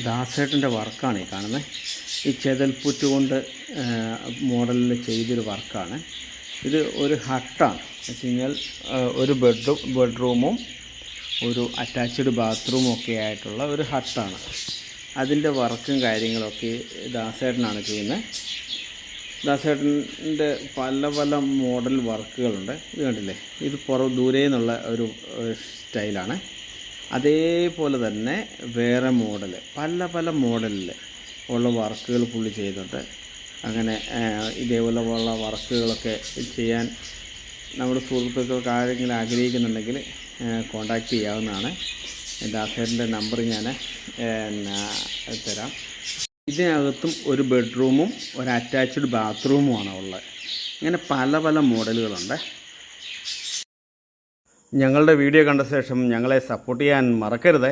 ദാസേട്ടൻ്റെ വർക്കാണ് ഈ കാണുന്നത്. ഈ ചെതൽപ്പുറ്റ് കൊണ്ട് മോഡലിൽ ചെയ്തൊരു വർക്കാണ് ഇത്. ഒരു ഹട്ടാണ് എന്ന് വെച്ച് കഴിഞ്ഞാൽ ഒരു ബെഡ്റൂമും ഒരു അറ്റാച്ച്ഡ് ബാത്റൂമും ഒക്കെ ആയിട്ടുള്ള ഒരു ഹട്ടാണ്. അതിൻ്റെ വർക്കും കാര്യങ്ങളൊക്കെ ദാസേട്ടനാണ് ചെയ്യുന്നത്. ദാസേട്ടൻ്റെ പല പല മോഡൽ വർക്കുകളുണ്ട്. ഇത് കണ്ടില്ലേ, ഇത് ദൂരെ നിന്നുള്ള ഒരു സ്റ്റൈലാണ്. അതേപോലെ തന്നെ വേറെ മോഡൽ പല പല മോഡലിൽ ഉള്ള വർക്കുകൾ പുള്ളി ചെയ്യുന്നുണ്ട്. അങ്ങനെ ഇതേപോലെ ഉള്ള വർക്കുകളൊക്കെ ചെയ്യാൻ നമ്മുടെ സുഹൃത്തുക്കൾക്ക് ആരെങ്കിലും ആഗ്രഹിക്കുന്നുണ്ടെങ്കിൽ കോണ്ടാക്ട് ചെയ്യാവുന്നതാണ്. ദാസേട്ടൻ്റെ നമ്പർ ഞാൻ തരാം. ഇതിനകത്തും ഒരു ബെഡ്റൂമും ഒരു അറ്റാച്ച്ഡ് ബാത്റൂമുമാണ് ഉള്ളത്. ഇങ്ങനെ പല പല മോഡലുകളുണ്ട്. ഞങ്ങളുടെ വീഡിയോ കണ്ട ശേഷം ഞങ്ങളെ സപ്പോർട്ട് ചെയ്യാൻ മറക്കരുത്.